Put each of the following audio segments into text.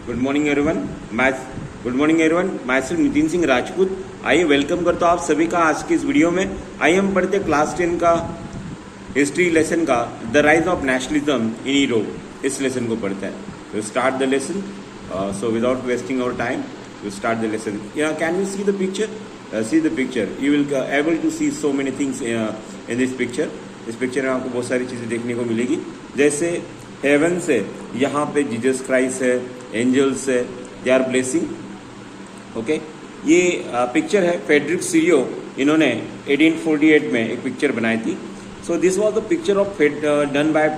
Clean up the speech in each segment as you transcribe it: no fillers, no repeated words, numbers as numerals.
Good morning everyone. Good morning everyone, मैं सिर्फ नितिन सिंह राजपूत। आइए वेलकम करता हूँ आप सभी का आज की इस वीडियो में। आइए हम पढ़ते क्लास 10 का हिस्ट्री लेसन का the rise of nationalism in Europe. इस लेसन को पढ़ते हैं। तो start the lesson. So without wasting our time we start the lesson. Can you see the picture? See the picture, you will able to see so many things in this picture. इस picture में आपको बहुत सारी चीज़ें देखने को मिलेगी। जैसे हेवन से यहाँ पे जीसस क्राइस्ट है, एंजल्स है, दे आर ब्लेसिंग। ओके, ये पिक्चर है फ्रेडरिक सीरियो, इन्होंने 1848 में एक पिक्चर बनाई थी। So this was the picture of done by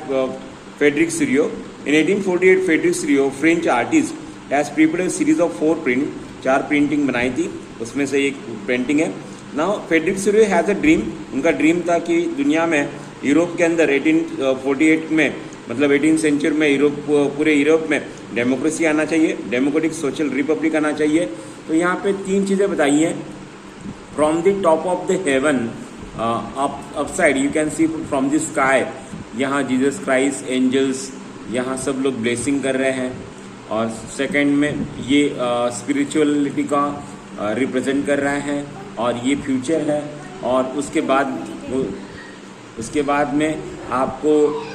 Frederic Sorrieu in 1848। Frederic Sorrieu French artist has prepared a series of 4 print, 4 printing बनाई थी, उसमें से एक पेंटिंग है। Now Frederic Sorrieu has a dream, उनका ड्रीम था कि दुनिया में यूरोप के अंदर 1848 में मतलब 18th सेंचुरी में यूरोप, पूरे यूरोप में डेमोक्रेसी आना चाहिए, डेमोक्रेटिक सोशल रिपब्लिक आना चाहिए। तो यहाँ पे 3 चीज़ें बताई हैं। From the top of the haven upside you can C from the sky, यहाँ जीसस क्राइस्ट, एंजल्स, यहाँ सब लोग ब्लेसिंग कर रहे हैं। और सेकंड में ये स्पिरिचुअलिटी का रिप्रेजेंट कर रहे हैं और ये फ्यूचर है। और उसके बाद में आपको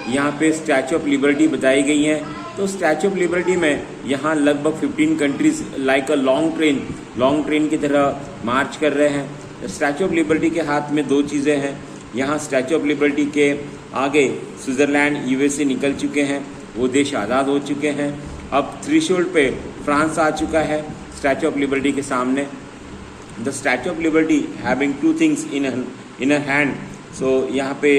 यहाँ पे स्टैचू ऑफ लिबर्टी बताई गई है। तो स्टैचू ऑफ लिबर्टी में यहाँ लगभग 15 countries like a long train की तरह मार्च कर रहे हैं। स्टैचू ऑफ लिबर्टी के हाथ में 2 चीज़ें हैं। यहाँ स्टैचू ऑफ लिबर्टी के आगे स्विट्ज़रलैंड, यूएसए निकल चुके हैं, वो देश आज़ाद हो चुके हैं। अब थ्रेशोल्ड पे फ्रांस आ चुका है स्टैचू ऑफ लिबर्टी के सामने। The statue of Liberty having 2 things in a hand. So यहाँ पे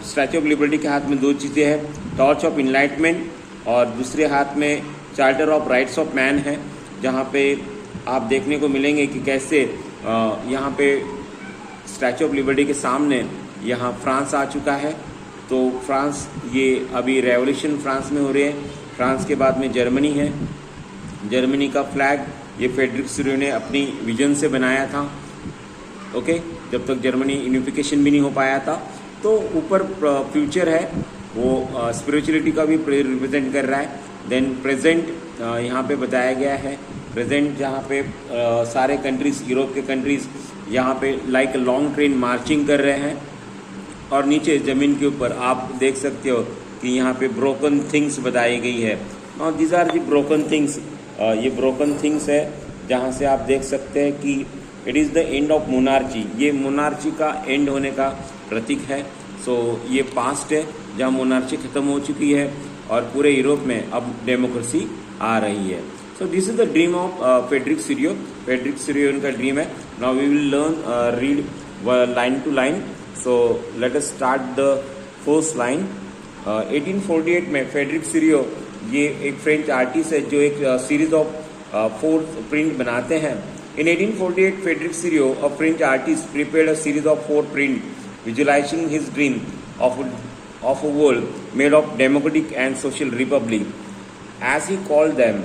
स्टैचू ऑफ लिबर्टी के हाथ में 2 चीज़ें हैं, टॉर्च ऑफ इनलाइटमेंट और दूसरे हाथ में charter of rights of man है, जहाँ पे आप देखने को मिलेंगे कि कैसे यहाँ पे स्टैचू ऑफ लिबर्टी के सामने यहाँ फ्रांस आ चुका है। तो फ्रांस, ये अभी रेवोल्यूशन फ्रांस में हो रही है। फ्रांस के बाद में जर्मनी है। जर्मनी का फ्लैग ये फ्रेडरिक सीरियो ने अपनी विजन से बनाया था। ओके, जब तक जर्मनी यूनिफिकेशन भी नहीं हो पाया था। तो ऊपर फ्यूचर है, वो स्पिरिचुअलिटी का भी रिप्रेजेंट कर रहा है। देन प्रेजेंट यहाँ पे बताया गया है। प्रेजेंट जहाँ पे सारे कंट्रीज, यूरोप के कंट्रीज यहाँ पे लाइक लॉन्ग ट्रेन मार्चिंग कर रहे हैं। और नीचे ज़मीन के ऊपर आप देख सकते हो कि यहाँ पे ब्रोकन थिंग्स बताई गई है। और these are the broken things. ये ब्रोकन थिंग्स है जहाँ से आप देख सकते हैं कि it is the end of monarchy. ये मोनार्ची का एंड होने का प्रतीक है। सो ये पास्ट है जहाँ मोनार्ची ख़त्म हो चुकी है और पूरे यूरोप में अब डेमोक्रेसी आ रही है। So this is the dream of Frederic Sorrieu. Frederic Sorrieu उनका ड्रीम है। Now we will learn read line to line. So let us start the first line. 1848 में फ्रेडरिक सीरियो ये एक फ्रेंच आर्टिस्ट है जो एक सीरीज ऑफ 4 प्रिंट बनाते हैं। In 1848, Frederick Serio, a French artist, prepared a series of 4 prints, visualizing his dream of a world made of democratic and social republic, as he called them.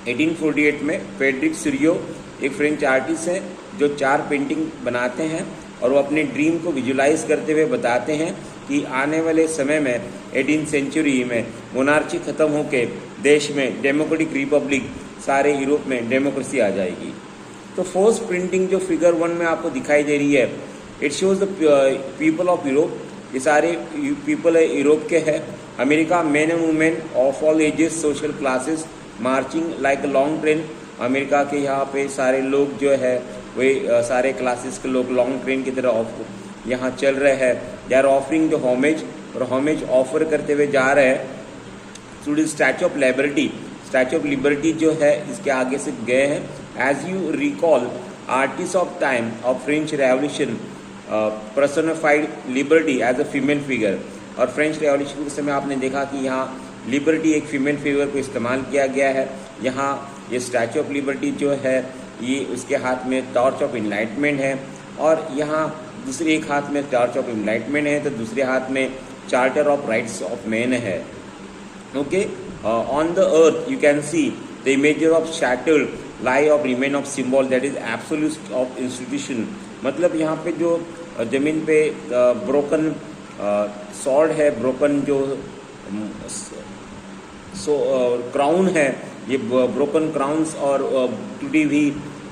1848 में Frederick सीरियो एक French artist है जो 4 painting बनाते हैं और वो अपने dream को विजुलाइज करते हुए बताते हैं कि आने वाले समय में 18th सेंचुरी में मोनार्ची ख़त्म होकर देश में डेमोक्रेटिक रिपब्लिक, सारे यूरोप में डेमोक्रेसी आ जाएगी। तो फर्स्ट प्रिंटिंग जो फिगर 1 में आपको दिखाई दे रही है, it shows the people of Europe. ये सारे पीपल है यूरोप के हैं। America, main and women of all ages, social classes marching like a long train. America के यहाँ पे सारे लोग जो है वे सारे क्लासेस के लोग लॉन्ग ट्रेन की तरह यहाँ चल रहे हैं। They are offering the homage, और होमेज ऑफर करते हुए जा रहे हैं to the statue of liberty. Statue of liberty जो है इसके आगे से गए हैं। As you recall, artist of time of French revolution personified liberty as a female figure. और फ्रेंच रेवोल्यूशन के समय आपने देखा कि यहाँ लिबर्टी एक फीमेल फिगर को इस्तेमाल किया गया है। यहाँ ये स्टैचू ऑफ लिबर्टी जो है ये उसके हाथ में टॉर्च ऑफ इनलाइटमेंट है, और यहाँ दूसरे एक हाथ में टॉर्च ऑफ इनलाइटमेंट है तो दूसरे हाथ में charter of rights of man है। Okay, on the earth you can see the images of shattered lie of remain of symbol that is absolute of institution. मतलब यहाँ पे जो जमीन पे ब्रोकन सॉर्ड है, ब्रोकन जो क्राउन है, ये ब्रोकन क्राउन्स और टूटी हुई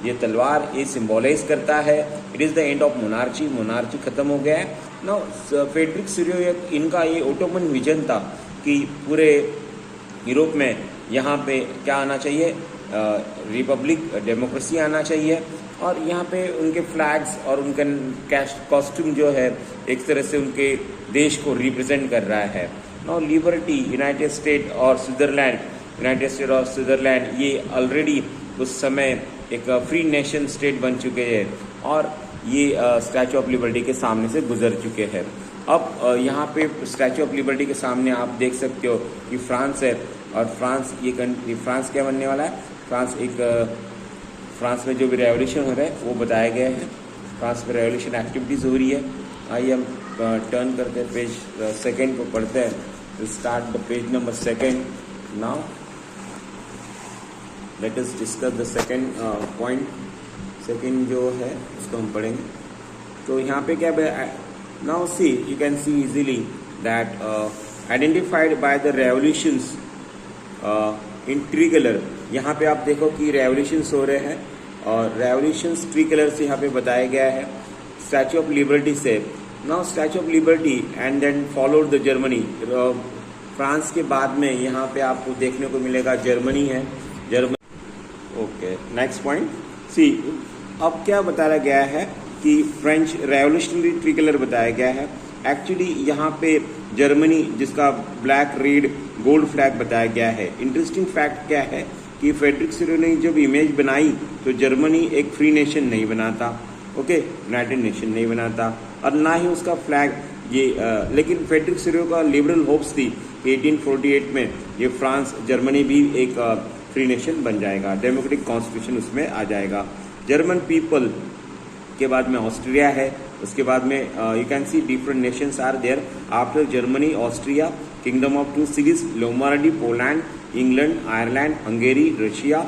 ये तलवार ये सिम्बोलाइज करता है it is the end of monarchy, monarchy खत्म हो गया है। नाउ फ्रेडरिक सिरियक इनका ये ओटोमन विजन था कि पूरे यूरोप में यहाँ पे क्या आना चाहिए, रिपब्लिक डेमोक्रेसी आना चाहिए, और यहाँ पे उनके फ्लैग्स और उनका कॉस्ट्यूम जो है एक तरह से उनके देश को रिप्रेजेंट कर रहा है। नाउ लिबर्टी, यूनाइटेड स्टेट और स्विट्ज़रलैंड, यूनाइटेड स्टेट और स्विट्ज़रलैंड ये ऑलरेडी उस समय एक फ्री नेशन स्टेट बन चुके हैं और ये स्टैचू ऑफ लिबर्टी के सामने से गुजर चुके हैं। अब यहाँ पे स्टैचू ऑफ लिबर्टी के सामने आप देख सकते हो कि फ्रांस है, और फ्रांस ये कंट्री, फ्रांस क्या बनने वाला है, फ्रांस में जो भी रेवोल्यूशन हो रहा है वो बताया गया है, फ्रांस में रेवोल्यूशन एक्टिविटीज़ हो रही है। आइए हम टर्न करते हैं पेज सेकेंड को पढ़ते हैं, start the page number second. Now let us discuss the second point. Second जो है उसको हम पढ़ेंगे। तो यहाँ पे क्या, now see you can C easily that identified by the revolutions in tree colour. यहाँ पे आप देखो कि रेवोल्यूशंस हो रहे हैं और रेवोल्यूशंस ट्री कलर से यहाँ पे बताया गया है स्टैचू ऑफ लिबर्टी से। Now statue of liberty and then followed the Germany. France के बाद में यहाँ पे आपको देखने को मिलेगा जर्मनी है, Germany. Okay, next point C. अब क्या बताया गया है कि फ्रेंच रेवोल्यूशनरी ट्री कलर बताया गया है। एक्चुअली यहाँ पे जर्मनी जिसका ब्लैक रेड गोल्ड फ्लैग बताया गया है। इंटरेस्टिंग फैक्ट क्या है कि फ्रेडरिक सिरियक ने जब इमेज बनाई तो जर्मनी एक फ्री नेशन नहीं बनाता, ओके, यूनाइटेड नेशन नहीं बनाता, और ना ही उसका फ्लैग ये लेकिन फ्रेडरिक सिरियक का लिबरल होप्स थी 1848 में ये फ्रांस जर्मनी भी एक फ्री नेशन बन जाएगा, डेमोक्रेटिक कॉन्स्टिट्यूशन उसमें आ जाएगा। जर्मन पीपल के बाद में ऑस्ट्रिया है, उसके बाद में you can see different nations are there after Germany, Austria, kingdom of two Sicilies, Lombardy, Poland, England, Ireland, Hungary, Russia.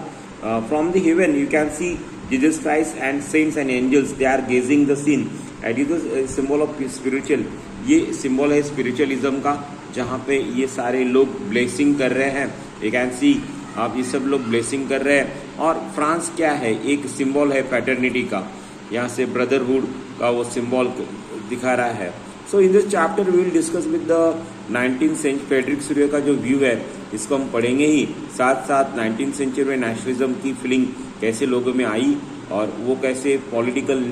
From the heaven you can see Jesus Christ and saints and angels, they are gazing the scene. It is the symbol of spiritual, ये symbol है spiritualism का, जहाँ पे ये सारे लोग blessing कर रहे हैं। यू कैन सी आप ये सब लोग ब्लेसिंग कर रहे हैं। और फ्रांस क्या है, एक सिंबल है फैटर्निटी का, यहाँ से ब्रदरहुड का वो सिंबल दिखा रहा है। So in this chapter we will discuss with the 19th century Frederic Sorrieu का जो व्यू है इसको हम पढ़ेंगे ही, साथ साथ 19th सेंचुरी में नेशनलिज्म की फीलिंग कैसे लोगों में आई और वो कैसे पॉलिटिकल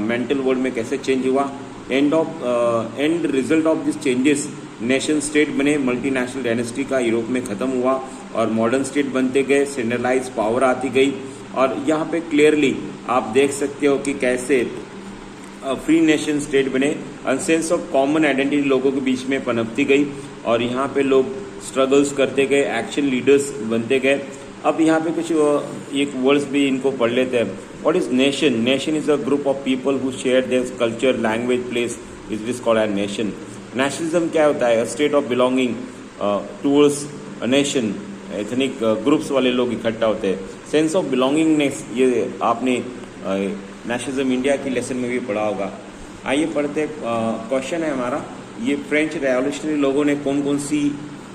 मेंटल वर्ल्ड में कैसे चेंज हुआ, and result of this changes nation state बने, मल्टीनेशनल डायनेस्टी का यूरोप में खत्म हुआ और मॉडर्न स्टेट बनते गए, सेंट्रलाइज पावर आती गई। और यहाँ पे क्लियरली आप देख सकते हो कि कैसे फ्री नेशन स्टेट बने, सेंस ऑफ कॉमन आइडेंटिटी लोगों के बीच में पनपती गई और यहाँ पे लोग स्ट्रगल्स करते गए, एक्शन लीडर्स बनते गए। अब यहाँ पे कुछ एक वर्ड्स भी इनको पढ़ लेते हैं। What is nation? Nation is a group of people who share their culture, language, place, is this called as nation. Nationalism क्या होता है? State of belonging towards a nation, ethnic groups वाले लोग इकट्ठा होते हैं। सेंस ऑफ बिलोंगिंगनेस, ये आपने नेशनलिज्म इंडिया की लेसन में भी पढ़ा होगा। आइए पढ़ते, क्वेश्चन है हमारा, ये फ्रेंच रेवोल्यूशनरी लोगों ने कौन कौन सी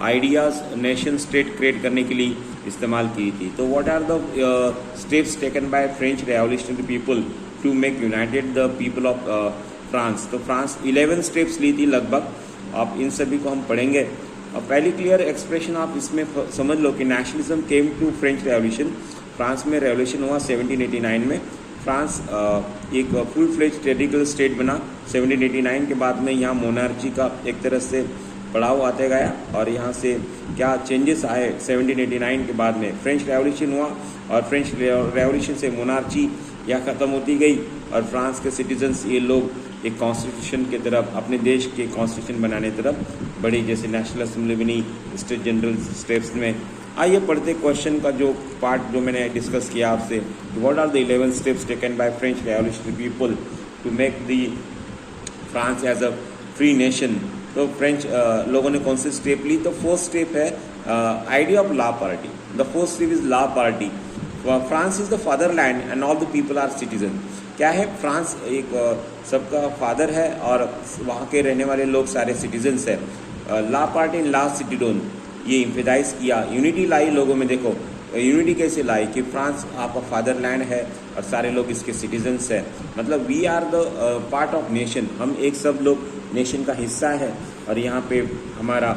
आइडियाज नेशन स्टेट क्रिएट करने के लिए इस्तेमाल की थी। तो what are the steps taken by French revolutionary people to make united the people of France. तो फ्रांस 11 स्टेप्स ली थी लगभग, आप इन सभी को हम पढ़ेंगे। पहली क्लियर एक्सप्रेशन आप इसमें समझ लो कि nationalism came to French revolution, France में रेवोल्यूशन हुआ 1789 में। फ्रांस एक फुल फ्लेज टेरिटोरियल स्टेट बना 1789 के बाद में। यहाँ मोनार्ची का एक तरह से बढ़ाव आते गया और यहाँ से क्या चेंजेस आए 1789 के बाद में। फ्रेंच रेवोल्यूशन हुआ और फ्रेंच रेवोल्यूशन से मोनार्ची यहाँ ख़त्म होती गई और फ्रांस के सिटीजन्स ये लोग एक कॉन्स्टिट्यूशन की तरफ, अपने देश के कॉन्स्टिट्यूशन बनाने की तरफ बढ़ी, जैसे नेशनल असेंबली बनी, स्टेट जनरल स्टेप्स में। आइए पढ़ते क्वेश्चन का जो पार्ट जो मैंने डिस्कस किया आपसे, what are the 11 steps taken by French revolutionary people to make the France as a free nation. तो फ्रेंच लोगों ने कौन से स्टेप ली? तो फर्स्ट स्टेप है आइडिया ऑफ ला पार्टी। द फर्स्ट स्टेप इज ला पार्टी। France is the fatherland and all the people are citizen. क्या है? फ्रांस एक सबका फादर है और वहाँ के रहने वाले लोग सारे सिटीजन्स हैं। ला पार्टी इन ला सिटीडोन, ये इम्फेदाइज किया। यूनिटी लाई लोगों में, देखो यूनिटी कैसे लाई कि फ्रांस आपका फादरलैंड है और सारे लोग इसके सिटीजन्स हैं, मतलब we are the part of nation, हम एक सब लोग नेशन का हिस्सा है और यहाँ पे हमारा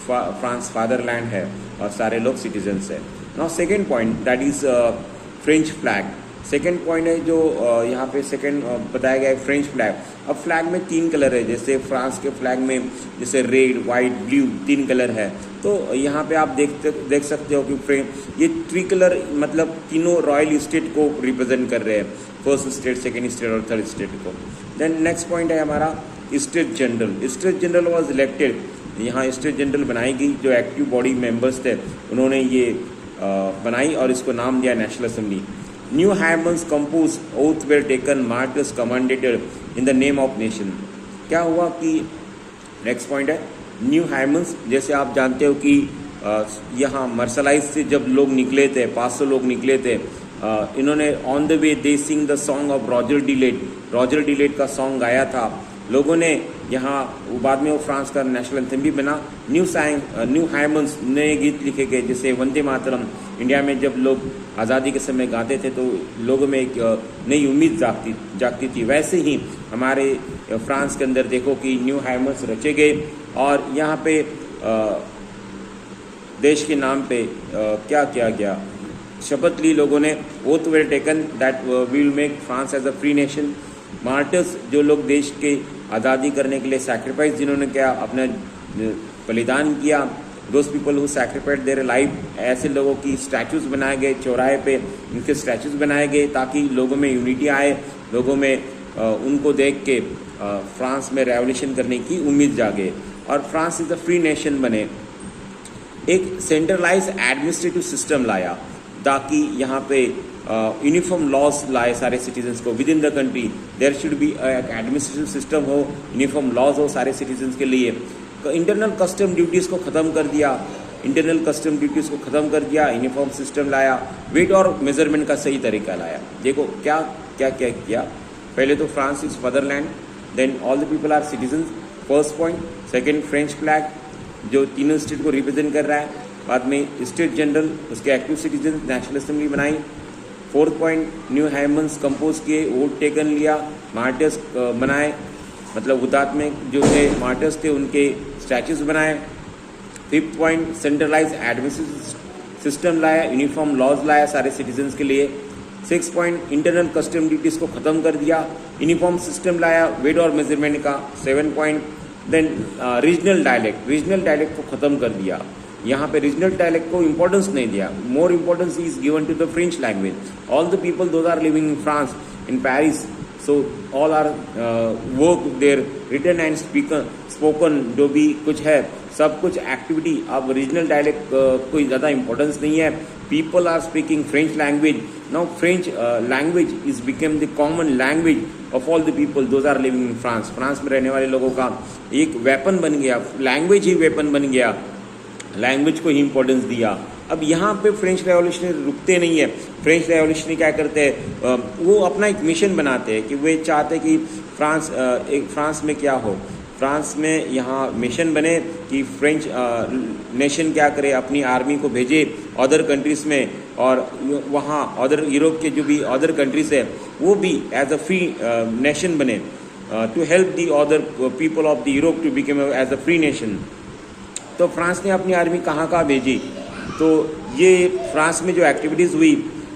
फ्रांस फादरलैंड है और सारे लोग सिटीजन्स हैं। Now second point that is French flag. Second point है जो यहाँ पे सेकेंड बताया गया है फ्रेंच फ्लैग। अब फ्लैग में 3 कलर है, जैसे फ्रांस के फ्लैग में जैसे रेड, वाइट, ब्लू 3 कलर है, तो यहाँ पे आप देख सकते हो कि ये 3 कलर मतलब तीनों रॉयल स्टेट को रिप्रेजेंट कर रहे हैं, फर्स्ट स्टेट, सेकेंड स्टेट और थर्ड स्टेट को। देन नेक्स्ट पॉइंट है हमारा state general. State general was elected, यहाँ स्टेट जनरल बनाई गई, जो एक्टिव बॉडी मेंबर्स थे उन्होंने ये बनाई और इसको नाम दिया National Assembly. New hymns compose oath were taken, martyrs commemorated in the name of nation. क्या हुआ कि नेक्स्ट पॉइंट है न्यू हैमंस, जैसे आप जानते हो कि यहाँ मर्सलाइज से जब लोग निकले थे, 500 लोग निकले थे, इन्होंने on the way they sing the song of रॉजर डिलेट, रॉजर डिलेट का सॉन्ग गाया था लोगों ने यहाँ। बाद में वो फ्रांस का नेशनल एंथम भी बना। न्यू हैमंस नए गीत लिखे गए, जैसे वंदे मातरम इंडिया में जब लोग आज़ादी के समय गाते थे तो लोगों में एक नई उम्मीद जागती थी। वैसे ही हमारे फ्रांस के अंदर देखो कि न्यू हैमंस रचे गए और यहाँ पे देश के नाम पे क्या किया गया, शपथ ली लोगों ने, oath were taken that we will make France as a free nation. Martyrs, जो लोग देश के आज़ादी करने के लिए सैक्रिफाइस जिन्होंने किया, अपना बलिदान किया, those people who sacrificed their life, ऐसे लोगों की स्टैचूज़ बनाए गए, चौराहे पे इनके स्टैचूज़ बनाए गए ताकि लोगों में यूनिटी आए, लोगों में उनको देख के फ्रांस में रेवोल्यूशन करने की उम्मीद जागे और France is a free nation बने। एक सेंट्रलाइज एडमिनिस्ट्रेटिव सिस्टम लाया ताकि यहाँ पे यूनिफॉर्म लॉज लाए सारे सिटीजन्स को within the country. There should be administrative system हो, यूनिफॉर्म लॉज हो सारे सिटीजन्स के लिए। इंटरनल कस्टम ड्यूटीज़ को ख़त्म कर दिया, यूनिफॉर्म सिस्टम लाया, वेट और मेजरमेंट का सही तरीका लाया। देखो क्या क्या क्या किया। पहले तो France is fatherland, then all the people are citizens, first point. Second French flag जो तीनों स्टेट को रिप्रेजेंट कर रहा है। बाद में स्टेट जनरल, उसके एक्टिव सिटीजन, नेशनल असेंबली बनाई। Fourth point new hymns compose किए, वोट टेकन लिया, मार्टर्स बनाए, मतलब हुतात्मे जो थे मार्टर्स थे उनके स्टैचूज बनाए। Fifth point centralize administrative system लाया, यूनिफॉर्म लॉज लाया सारे सिटीजन्स के लिए। Six point internal custom duties को ख़त्म कर दिया, यूनिफॉर्म सिस्टम लाया वेट और मेजरमेंट का। 7 पॉइंट देन रीजनल डायलेक्ट को ख़त्म कर दिया। यहाँ पे रीजनल डायलेक्ट को इम्पोर्टेंस नहीं दिया, more importance is given to the French language. All the people those are living in France, in Paris, so all are work there written and spoken, जो भी कुछ है सब कुछ एक्टिविटी। अब रीजनल डायलेक्ट कोई ज़्यादा इम्पोर्टेंस नहीं है, people are speaking French language. Now French language is became the common language of all the people those are living in France. France में रहने वाले लोगों का एक वेपन बन गया, लैंग्वेज ही वेपन बन गया, लैंग्वेज को ही इंपॉर्टेंस दिया। अब यहाँ पे फ्रेंच रेवोल्यूशनरी रुकते नहीं है। फ्रेंच रेवोल्यूशनरी क्या करते हैं, वो अपना एक मिशन बनाते हैं कि वे चाहते कि फ्रांस में क्या हो, फ्रांस में यहाँ मिशन बने कि फ्रेंच नेशन क्या करे, अपनी आर्मी को भेजे अदर कंट्रीज़ में और वहाँ अदर यूरोप के जो भी अदर कंट्रीज़ है वो भी एज अ फ्री नेशन बने, to help the other people of the Europe to become as a free nation. तो फ्रांस ने अपनी आर्मी कहाँ कहाँ भेजी, तो ये फ्रांस में जो एक्टिविटीज़ हुई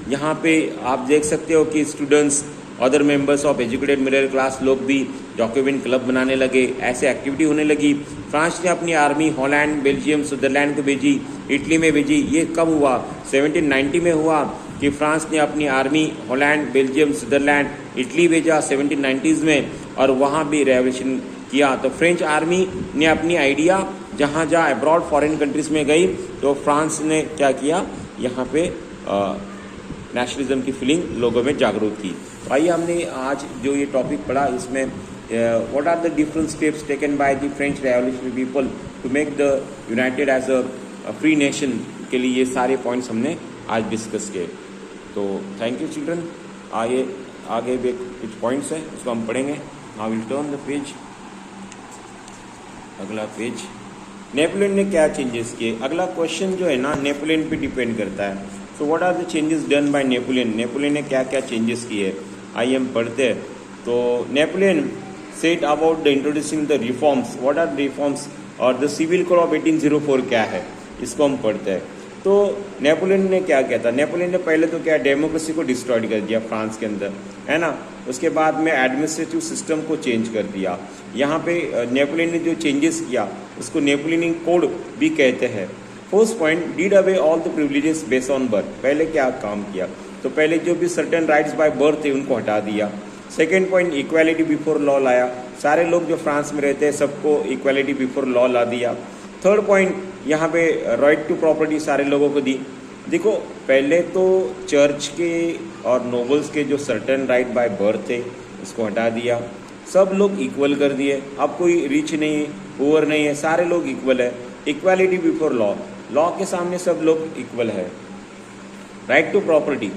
यहाँ पे आप देख सकते हो कि students, other members of educated middle class लोग भी डॉक्यूमेंट क्लब बनाने लगे, ऐसे एक्टिविटी होने लगी। फ्रांस ने अपनी आर्मी हॉलैंड, बेल्जियम, स्विट्जरलैंड को भेजी, इटली में भेजी। ये कब हुआ, 1790 में हुआ कि फ्रांस ने अपनी army Holland, Belgium, Switzerland, Italy भेजा 1790s में और वहाँ भी रेवोल्यूशन किया। तो फ्रेंच आर्मी ने अपनी आइडिया जहाँ अब्रॉड फॉरेन कंट्रीज़ में गई तो फ्रांस ने क्या किया, यहाँ पे नेशनलिज्म की फीलिंग लोगों में जागरूक की। तो आइए हमने आज जो ये टॉपिक पढ़ा इसमें what are the different steps taken by the French revolutionary people to make the united as a free nation के लिए ये सारे पॉइंट्स हमने आज डिस्कस किए। तो थैंक यू चिल्ड्रन। आगे भी कुछ पॉइंट्स हैं उसको हम पढ़ेंगे। I will turn the page, अगला पेज। नेपोलियन ने क्या चेंजेस किए, अगला क्वेश्चन जो है ना नेपोलियन पे डिपेंड करता है। So what are the changes done by Napoleon, Napoleon ने क्या क्या चेंजेस किए, आइए हम पढ़ते हैं। तो Napoleon set about the introducing the reforms, what are reforms, और द सिविल कोड ऑफ 1804 क्या है, इसको हम पढ़ते हैं। तो नेपोलियन ने क्या किया था, नेपोलियन ने पहले तो क्या डेमोक्रेसी को डिस्ट्रॉय कर दिया फ्रांस के अंदर, है ना। उसके बाद में एडमिनिस्ट्रेटिव सिस्टम को चेंज कर दिया। यहाँ पे नेपोलियन ने जो चेंजेस किया उसको नेपोलियन कोड भी कहते हैं। First point, did away all the privileges based on birth, पहले क्या काम किया, तो पहले जो भी सर्टेन राइट्स बाय बर्थ थे उनको हटा दिया। Second point, equality before law लाया, सारे लोग जो फ्रांस में रहते हैं सबको इक्वालिटी बिफोर लॉ ला दिया। थर्ड पॉइंट, यहाँ पे राइट टू प्रॉपर्टी सारे लोगों को दी। देखो पहले तो चर्च के और नोबल्स के जो सर्टेन राइट बाय बर्थ थे उसको हटा दिया, सब लोग इक्वल कर दिए। अब कोई रिच नहीं है, पुअर नहीं है, सारे लोग इक्वल है। इक्वालिटी बिफोर लॉ, लॉ के सामने सब लोग इक्वल है। राइट टू प्रॉपर्टी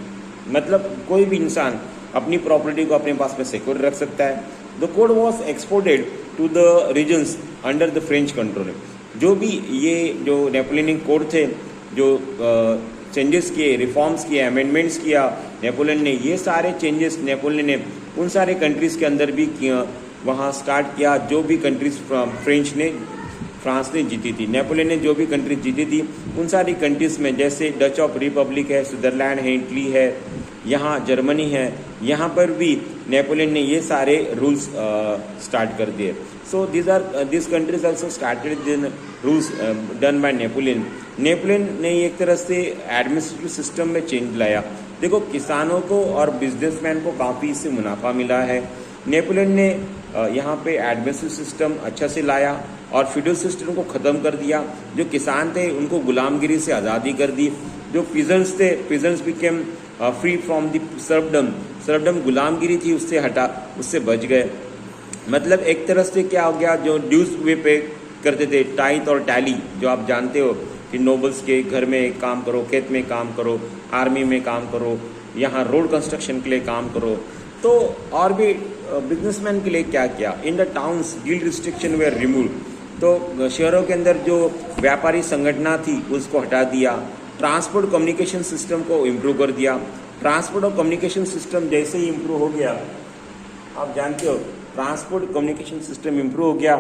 मतलब कोई भी इंसान अपनी प्रॉपर्टी को अपने पास में सिक्योर रख सकता है। The code was exported to the regions under the French control, जो भी ये जो नेपोलियन कोड थे, जो चेंजेस किए, रिफॉर्म्स किए, अमेंडमेंट्स किया नेपोलियन ने, ये सारे चेंजेस नेपोलियन ने उन सारे कंट्रीज़ के अंदर भी किया, वहाँ स्टार्ट किया जो भी कंट्रीज फ्रांस ने जीती थी। नेपोलियन ने जो भी कंट्रीज जीती थी उन सारी कंट्रीज़ में, जैसे डच ऑफ रिपब्लिक है, स्विट्जरलैंड है, इटली है, यहाँ जर्मनी है, यहाँ पर भी नेपोलियन ने ये सारे रूल्स स्टार्ट कर दिए। So this countries also started then rules done by Napoleon. Napoleon ने एक तरह से एडमिनिस्ट्रेटिव सिस्टम में चेंज लाया। देखो किसानों को और बिजनेसमैन को काफ़ी इससे मुनाफा मिला है। नेपोलियन ने यहाँ पे एडमिनिस्ट्रेटिव सिस्टम अच्छा से लाया और फ्यूडल सिस्टम को ख़त्म कर दिया। जो किसान थे उनको गुलामगिरी से आज़ादी कर दी। जो पीजेंट्स थे, peasants became free from the serfdom गुलामगिरी थी उससे बच गए। मतलब एक तरह से क्या हो गया, जो ड्यूज वे पे करते थे, टाइथ और टैली, जो आप जानते हो कि नोबल्स के घर में काम करो, खेत में काम करो, आर्मी में काम करो, यहाँ रोड कंस्ट्रक्शन के लिए काम करो। तो और भी बिजनेसमैन के लिए क्या किया, in the towns guild restriction were remove, तो शहरों के अंदर जो व्यापारी संगठना थी उसको हटा दिया। ट्रांसपोर्ट कम्युनिकेशन सिस्टम को इम्प्रूव कर दिया। ट्रांसपोर्ट और कम्युनिकेशन सिस्टम जैसे ही इम्प्रूव हो गया, आप जानते हो ट्रांसपोर्ट कम्युनिकेशन सिस्टम इम्प्रूव हो गया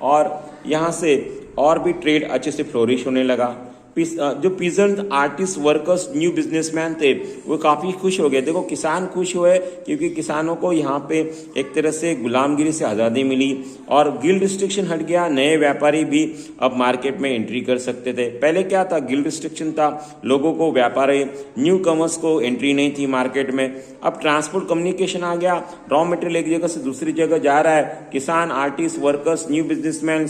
और यहाँ से और भी ट्रेड अच्छे से फ्लोरिश होने लगा। जो peasant artist workers new businessman थे वो काफ़ी खुश हो गए। देखो किसान खुश हुए क्योंकि किसानों को यहाँ पे एक तरह से गुलामगिरी से आज़ादी मिली और गिल्ड रिस्ट्रिक्शन हट गया। नए व्यापारी भी अब मार्केट में एंट्री कर सकते थे। पहले क्या था, गिल्ड रिस्ट्रिक्शन था, लोगों को व्यापारी न्यू कमर्स को एंट्री नहीं थी मार्केट में। अब ट्रांसपोर्ट कम्युनिकेशन आ गया, रॉ मटेरियल एक जगह से दूसरी जगह जा रहा है। किसान, artist, workers, new businessman,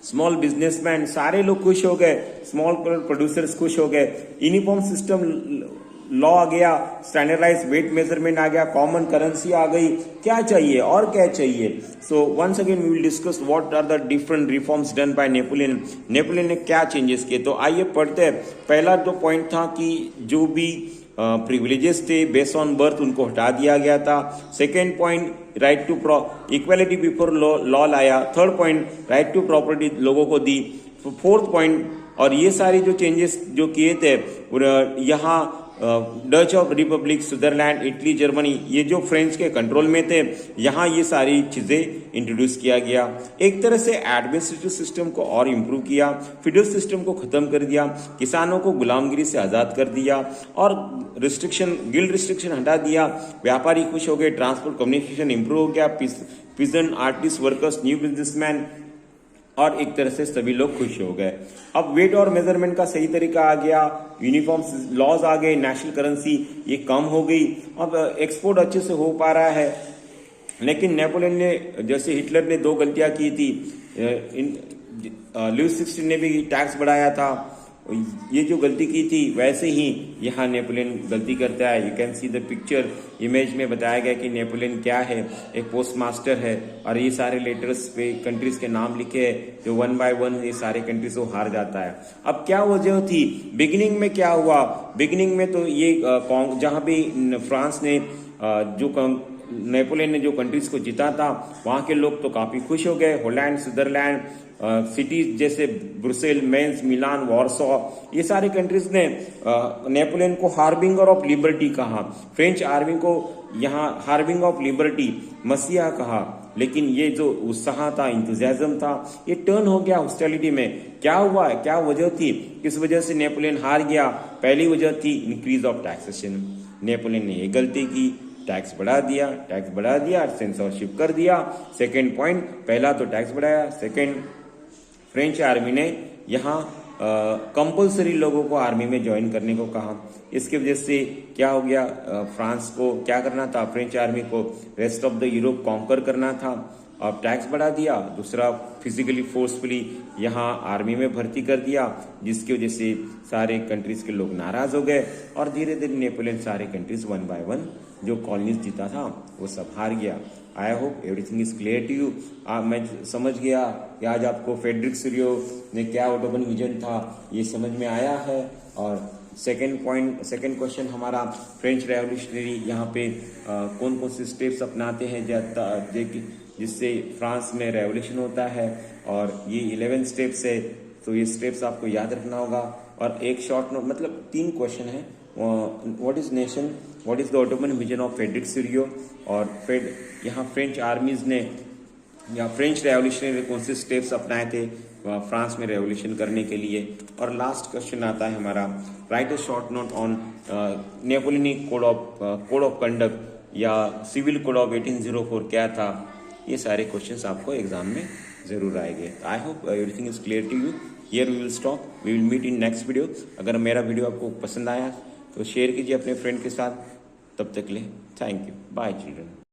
small businessman सारे लोग खुश हो गए, स्मॉल प्रोड्यूसर्स खुश हो गए। यूनिफॉर्म सिस्टम लॉ आ गया, स्टैंडर्डाइज वेट मेजरमेंट आ गया, कॉमन करेंसी आ गई। क्या चाहिए और क्या चाहिए? So once again we will discuss what are the different reforms done by Napoleon. Napoleon ने क्या चेंजेस किए, तो आइए पढ़ते हैं। पहला जो पॉइंट था कि जो भी प्रिविलेजेस थे बेस्ड ऑन बर्थ उनको हटा दिया गया था। Second point, right to equality before law लाया। Third point, right to property लोगों को दी। फोर्थ पॉइंट, और ये सारी जो चेंजेस जो किए थे यहाँ Dutch of Republic, Switzerland, Italy, Germany, ये जो फ्रेंच के कंट्रोल में थे, यहाँ ये सारी चीज़ें इंट्रोड्यूस किया गया। एक तरह से एडमिनिस्ट्रेटिव सिस्टम को और इम्प्रूव किया, फ्यूडल सिस्टम को ख़त्म कर दिया, किसानों को गुलामगिरी से आज़ाद कर दिया और गिल्ड रिस्ट्रिक्शन हटा दिया। व्यापारी खुश हो गए, ट्रांसपोर्ट कम्युनिकेशन इम्प्रूव हो गया, peasant, artist, workers, new businessman, और एक तरह से सभी लोग खुश हो गए। अब वेट और मेजरमेंट का सही तरीका आ गया, यूनिफॉर्म लॉज आ गए, नेशनल करेंसी ये कम हो गई, अब एक्सपोर्ट अच्छे से हो पा रहा है। लेकिन नेपोलियन ने, जैसे हिटलर ने 2 गलतियां की थी, लुईस 16 ने भी टैक्स बढ़ाया था, ये जो गलती की थी वैसे ही यहाँ नेपोलियन गलती करता है। You can see the picture, image में बताया गया कि नेपोलियन क्या है, एक पोस्ट मास्टर है और ये सारे लेटर्स पे कंट्रीज के नाम लिखे हैं, जो 1 बाय 1 ये सारे कंट्रीज को हार जाता है। अब क्या वजह थी, बिगिनिंग में क्या हुआ, बिगिनिंग में तो ये जहाँ भी फ्रांस ने जो नेपोलियन ने जो कंट्रीज को जीता था वहाँ के लोग तो काफी खुश हो गए। हॉलैंड, स्विट्जरलैंड, सिटीज जैसे ब्रुसेल, मेंस, मिलान, वार्सो, ये सारे कंट्रीज ने नेपोलियन को हार्बिंगर ऑफ लिबर्टी कहा। फ्रेंच आर्मी को यहाँ हार्बिंग ऑफ लिबर्टी, मसीहा कहा। लेकिन ये जो उत्साह था, इंतजाजम था, ये टर्न हो गया हॉस्टिलिटी में। क्या हुआ, क्या वजह थी, किस वजह से नेपोलियन हार गया? पहली वजह थी इंक्रीज ऑफ टैक्सेशन। नेपोलियन ने ये गलती की, टैक्स बढ़ा दिया, सेंसरशिप कर दिया। सेकेंड पॉइंट, पहला तो टैक्स बढ़ाया, सेकेंड फ्रेंच आर्मी ने यहाँ कंपल्सरी लोगों को आर्मी में ज्वाइन करने को कहा। इसकी वजह से क्या हो गया, फ्रांस को क्या करना था, फ्रेंच आर्मी को rest of the Europe conquer करना था। अब टैक्स बढ़ा दिया, दूसरा फिजिकली फोर्सफुली यहाँ आर्मी में भर्ती कर दिया, जिसकी वजह से सारे कंट्रीज के लोग नाराज हो गए और धीरे धीरे नेपोलियन सारे कंट्रीज वन बाय वन जो कॉलोनीज जीता था वो सब हार गया। I hope everything is clear to you. मैं समझ गया कि आज आपको फ्रेडरिक सिरियो ने क्या ऑटोमन विजन था ये समझ में आया है। और सेकेंड क्वेश्चन हमारा फ्रेंच रेवोल्यूशनरी यहाँ पे कौन कौन से स्टेप्स अपनाते हैं जिससे फ्रांस में रेवोल्यूशन होता है, और ये 11 स्टेप्स है, तो ये स्टेप्स आपको याद रखना होगा। और एक शॉर्ट नोट, मतलब 3 क्वेश्चन है। What is nation, what is the Ottoman vision of Frederic Sorrieu, और यहाँ फ्रेंच आर्मीज ने या फ्रेंच रेवोल्यूशनरी ने कौन से स्टेप्स अपनाए थे फ्रांस में रेवोल्यूशन करने के लिए। और लास्ट क्वेश्चन आता है हमारा, right a short note on Napoleonic code of conduct या सिविल कोड ऑफ 1804 क्या था। ये सारे क्वेश्चंस आपको एग्जाम में जरूर आएंगे। I hope everything is clear to you. Here we will stop, we will meet in next video. अगर मेरा वीडियो आपको पसंद आया तो शेयर कीजिए अपने फ्रेंड के साथ। तब तक के लिए थैंक यू, बाय चिल्ड्रन।